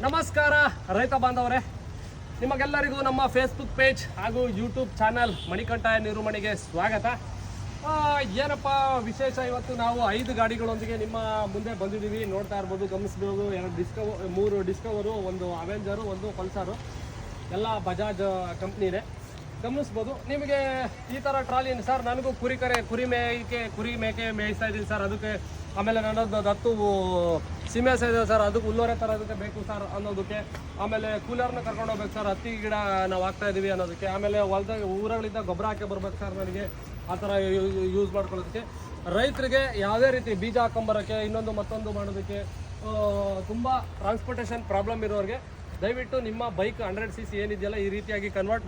ನಮಸ್ಕಾರ ರೈತ ಬಾಂಧವರೇ, ನಿಮಗೆಲ್ಲರಿಗೂ ನಮ್ಮ ಫೇಸ್ಬುಕ್ ಪೇಜ್ ಹಾಗೂ ಯೂಟ್ಯೂಬ್ ಚಾನಲ್ ಮಣಿಕಂಠ ನಿರುಮಣಿಗೆ ಸ್ವಾಗತ. ಏನಪ್ಪ ವಿಶೇಷ, ಇವತ್ತು ನಾವು 5 ಗಾಡಿಗಳೊಂದಿಗೆ ನಿಮ್ಮ ಮುಂದೆ ಬಂದಿದ್ದೀವಿ. ನೋಡ್ತಾ ಇರ್ಬೋದು, ಗಮನಿಸ್ಬೋದು. 3 ಡಿಸ್ಕವರು, ಒಂದು ಅವೆಂಜರು, ಒಂದು ಪಲ್ಸರು, ಎಲ್ಲ ಬಜಾಜ್ ಕಂಪ್ನಿನೇ. ಗಮನಿಸ್ಬೋದು. ನಿಮಗೆ ಈ ಥರ ಟ್ರಾಲಿ ಸರ್, ನನಗೂ ಕುರಿ ಮೇಕೆ ಮೇಯಿಸ್ತಾ ಇದ್ದೀನಿ ಸರ್, ಅದಕ್ಕೆ ಆಮೇಲೆ ನನ್ನದು 10 ಸೀಮೆ ಇದೆ ಸರ್, ಅದಕ್ಕೆ ಹುಲ್ಲೋರೆ ತರೋದಕ್ಕೆ ಬೇಕು ಸರ್ ಅನ್ನೋದಕ್ಕೆ, ಆಮೇಲೆ ಕೂಲರ್ನ ಕರ್ಕೊಂಡು ಹೋಗ್ಬೇಕು ಸರ್, ಹತ್ತಿ ಗಿಡ ನಾವು ಹಾಕ್ತಾ ಇದ್ದೀವಿ ಅನ್ನೋದಕ್ಕೆ, ಆಮೇಲೆ ಹೊಲದಾಗ ಊರುಗಳಿಂದ ಗೊಬ್ಬರ ಹಾಕಿ ಬರ್ಬೇಕು ಸರ್ ನನಗೆ, ಆ ಥರ ಯೂಸ್ ಮಾಡ್ಕೊಳ್ಳೋದಕ್ಕೆ, ರೈತರಿಗೆ ಯಾವುದೇ ರೀತಿ ಬೀಜ ಹಾಕೊಂಬರೋಕ್ಕೆ, ಇನ್ನೊಂದು ಮತ್ತೊಂದು ಮಾಡೋದಕ್ಕೆ, ತುಂಬ ಟ್ರಾನ್ಸ್ಪೋರ್ಟೇಷನ್ ಪ್ರಾಬ್ಲಮ್ ಇರೋರಿಗೆ ದಯವಿಟ್ಟು ನಿಮ್ಮ ಬೈಕ್ 100cc ಏನಿದೆಯಲ್ಲ ಈ ರೀತಿಯಾಗಿ ಕನ್ವರ್ಟ್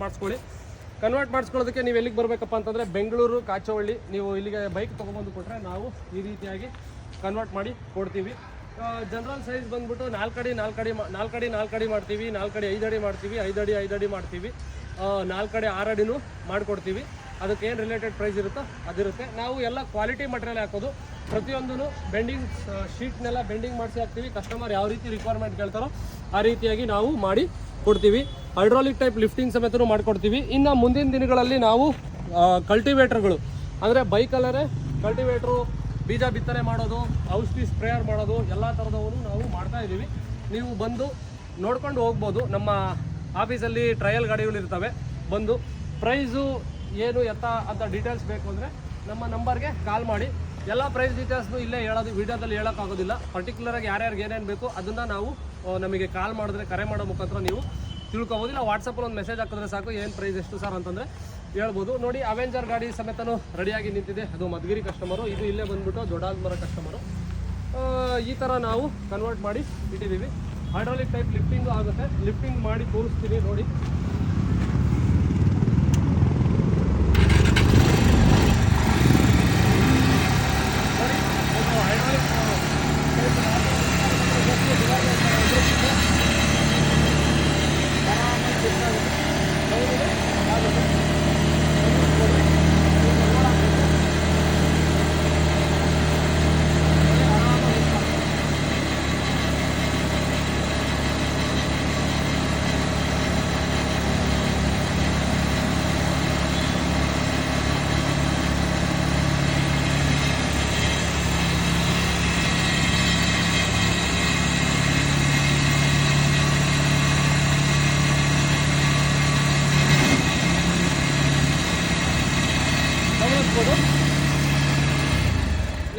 ಮಾಡಿಸ್ಕೊಳ್ಳೋದಕ್ಕೆ ನೀವು ಎಲ್ಲಿಗೆ ಬರಬೇಕಪ್ಪ ಅಂತಂದರೆ ಬೆಂಗಳೂರು ಕಾಚವಳ್ಳಿ. ನೀವು ಇಲ್ಲಿಗೆ ಬೈಕ್ ತೊಗೊಬಂದು ಕೊಟ್ಟರೆ ನಾವು ಈ ರೀತಿಯಾಗಿ ಕನ್ವರ್ಟ್ ಮಾಡಿ ಕೊಡ್ತೀವಿ. ಜನರಲ್ ಸೈಜ್ ಬಂದ್ಬಿಟ್ಟು 4 ಅಡಿ 4 ಅಡಿ ಮಾಡ್ತೀವಿ, 4 ಅಡಿ 5 ಅಡಿ ಮಾಡ್ತೀವಿ, 5 ಅಡಿ 5 ಅಡಿ ಮಾಡ್ತೀವಿ, 4 ಅಡಿ 6 ಅಡಿನೂ ಮಾಡಿಕೊಡ್ತೀವಿ. ಅದಕ್ಕೆ ಏನು ರಿಲೇಟೆಡ್ ಪ್ರೈಸ್ ಇರುತ್ತೋ ಅದಿರುತ್ತೆ. ನಾವು ಎಲ್ಲ ಕ್ವಾಲಿಟಿ ಮಟೀರಿಯಲ್ ಹಾಕೋದು, ಪ್ರತಿಯೊಂದೂ ಬೆಂಡಿಂಗ್ ಶೀಟ್ನೆಲ್ಲ ಬೆಂಡಿಂಗ್ ಮಾಡಿಸಿ ಹಾಕ್ತೀವಿ. ಕಸ್ಟಮರ್ ಯಾವ ರೀತಿ ರಿಕ್ವೈರ್ಮೆಂಟ್ ಕೇಳ್ತಾರೋ ಆ ರೀತಿಯಾಗಿ ನಾವು ಮಾಡಿ ಕೊಡ್ತೀವಿ. ಹೈಡ್ರಾಲಿಕ್ ಟೈಪ್ ಲಿಫ್ಟಿಂಗ್ ಸಮೇತನೂ ಮಾಡಿಕೊಡ್ತೀವಿ. ಇನ್ನು ಮುಂದಿನ ದಿನಗಳಲ್ಲಿ ನಾವು ಕಲ್ಟಿವೇಟ್ರ್ಗಳು, ಅಂದರೆ ಬೈಕಲ್ಲೇ ಕಲ್ಟಿವೇಟ್ರು, ಬೀಜ ಬಿತ್ತನೆ ಮಾಡೋದು, ಔಷಧಿ ಸ್ಪ್ರೇಯರ್ ಮಾಡೋದು, ಎಲ್ಲ ಥರದವರು ನಾವು ಮಾಡ್ತಾಯಿದ್ದೀವಿ. ನೀವು ಬಂದು ನೋಡ್ಕೊಂಡು ಹೋಗ್ಬೋದು. ನಮ್ಮ ಆಫೀಸಲ್ಲಿ ಟ್ರಯಲ್ ಗಾಡಿಗಳಿರ್ತವೆ. ಬಂದು ಪ್ರೈಸು ಏನು ಎತ್ತ ಅಂತ ಡೀಟೇಲ್ಸ್ ಬೇಕು ಅಂದರೆ ನಮ್ಮ ನಂಬರ್ಗೆ ಕಾಲ್ ಮಾಡಿ. ಎಲ್ಲ ಪ್ರೈಸ್ ಡೀಟೇಲ್ಸ್ನು ಇಲ್ಲೇ ಹೇಳೋದು, ವೀಡಿಯೋದಲ್ಲಿ ಹೇಳೋಕ್ಕಾಗೋದಿಲ್ಲ. ಪರ್ಟಿಕ್ಯುಲರಾಗಿ ಯಾರ್ಯಾರಿಗೆ ಏನೇನು ಬೇಕು ಅದನ್ನು ನಾವು ನಮಗೆ ಕಾಲ್ ಮಾಡಿದ್ರೆ, ಕರೆ ಮಾಡೋ ಮುಖಾಂತರ ನೀವು ತಿಳ್ಕೊಬೋದು. ಇಲ್ಲ ವಾಟ್ಸಪ್ಪಲ್ಲಿ ಒಂದು ಮೆಸೇಜ್ ಹಾಕಿದ್ರೆ ಸಾಕು, ಏನು ಪ್ರೈಸ್ ಎಷ್ಟು ಸರ್ ಅಂತಂದರೆ ಹೇಳ್ಬೋದು. ನೋಡಿ, ಅವೆಂಜರ್ ಗಾಡಿ ಸಮೇತನೂ ರೆಡಿಯಾಗಿ ನಿಂತಿದೆ. ಅದು ಮಧುಗಿರಿ ಕಸ್ಟಮರು, ಇದು ಇಲ್ಲೇ ಬಂದುಬಿಟ್ಟು ದೊಡ್ಡಾಲ್ಮರ ಕಸ್ಟಮರು. ಈ ಥರ ನಾವು ಕನ್ವರ್ಟ್ ಮಾಡಿ ಇಟ್ಟಿದ್ದೀವಿ. ಹೈಡ್ರಾಲಿಕ್ ಟೈಪ್ ಲಿಫ್ಟಿಂಗು ಆಗುತ್ತೆ. ಲಿಫ್ಟಿಂಗ್ ಮಾಡಿ ತೋರಿಸ್ತೀನಿ ನೋಡಿ.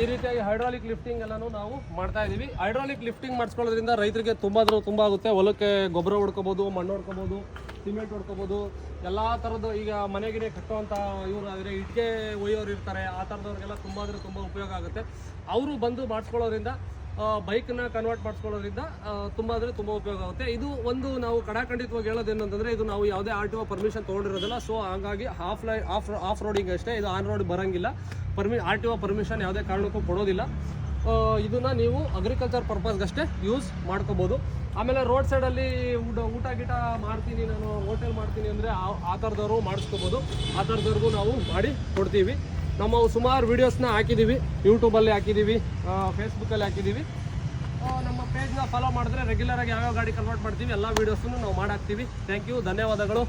ಈ ರೀತಿಯಾಗಿ ಹೈಡ್ರಾಲಿಕ್ ಲಿಫ್ಟಿಂಗ್ ಎಲ್ಲನೂ ನಾವು ಮಾಡ್ತಾ ಇದ್ದೀವಿ. ಹೈಡ್ರಾಲಿಕ್ ಲಿಫ್ಟಿಂಗ್ ಮಾಡಿಸ್ಕೊಳ್ಳೋದ್ರಿಂದ ರೈತರಿಗೆ ತುಂಬ ಆಗುತ್ತೆ. ಹೊಲಕ್ಕೆ ಗೊಬ್ಬರ ಹೊಡ್ಕೋಬೋದು, ಮಣ್ಣು ಹೊಡ್ಕೋಬೋದು, ಸಿಮೆಂಟ್ ಹೊಡ್ಕೋಬೋದು, ಎಲ್ಲ ಥರದ್ದು. ಈಗ ಮನೆಗಿನೇ ಕಟ್ಟುವಂಥ ಇವರು ಆದರೆ ಇಟ್ಟಿಗೆ ಒಯ್ಯೋರು ಇರ್ತಾರೆ, ಆ ಥರದವ್ರಿಗೆಲ್ಲ ತುಂಬ ಉಪಯೋಗ ಆಗುತ್ತೆ. ಅವರು ಬಂದು ಮಾಡಿಸ್ಕೊಳ್ಳೋದ್ರಿಂದ, ಬೈಕ್ನ ಕನ್ವರ್ಟ್ ಮಾಡಿಸ್ಕೊಳ್ಳೋದ್ರಿಂದ ತುಂಬ ಉಪಯೋಗ ಆಗುತ್ತೆ. ಇದು ಒಂದು ನಾವು ಕಡಾಖಂಡಿತವಾಗಿ ಹೇಳೋದೇನಂತಂದರೆ, ಇದು ನಾವು ಯಾವುದೇ RTO ಪರ್ಮಿಷನ್ ತೊಗೊಂಡಿರೋದಿಲ್ಲ. ಸೊ ಹಾಗಾಗಿ ಆಫ್ ರೋಡಿಂಗ್ ಅಷ್ಟೇ, ಇದು ಆನ್ ರೋಡ್ ಬರೋಂಗಿಲ್ಲ. RTO ಪರ್ಮಿಷನ್ ಯಾವುದೇ ಕಾರಣಕ್ಕೂ ಕೊಡೋದಿಲ್ಲ. ಇದನ್ನು ನೀವು ಅಗ್ರಿಕಲ್ಚರ್ ಪರ್ಪಸ್ಗಷ್ಟೇ ಯೂಸ್ ಮಾಡ್ಕೋಬೋದು. ಆಮೇಲೆ ರೋಡ್ ಸೈಡಲ್ಲಿ ಊಟ ಗೀಟ ಮಾಡ್ತೀನಿ, ನಾನು ಹೋಟೆಲ್ ಮಾಡ್ತೀನಿ ಅಂದರೆ ಆ ಥರದವರು ಮಾಡಿಸ್ಕೋಬೋದು. ಆ ಥರದವ್ರಿಗೂ ನಾವು ಮಾಡಿ ಕೊಡ್ತೀವಿ. ನಮ್ಮ ಸುಮಾರು ವೀಡಿಯೋಸ್ನ ಹಾಕಿದ್ದೀವಿ, ಯೂಟ್ಯೂಬಲ್ಲಿ ಹಾಕಿದ್ದೀವಿ, ಫೇಸ್ಬುಕ್ಕಲ್ಲಿ ಹಾಕಿದ್ದೀವಿ. ನಮ್ಮ ಪೇಜ್ನ ಫಾಲೋ ಮಾಡಿದ್ರೆ ರೆಗ್ಯುಲರಾಗಿ ಯಾವ್ಯಾವ ಗಾಡಿ ಕನ್ವರ್ಟ್ ಮಾಡ್ತೀವಿ ಎಲ್ಲ ವೀಡಿಯೋಸನ್ನು ನಾವು ಮಾಡಾಕ್ತೀವಿ. ಥ್ಯಾಂಕ್ ಯು, ಧನ್ಯವಾದಗಳು.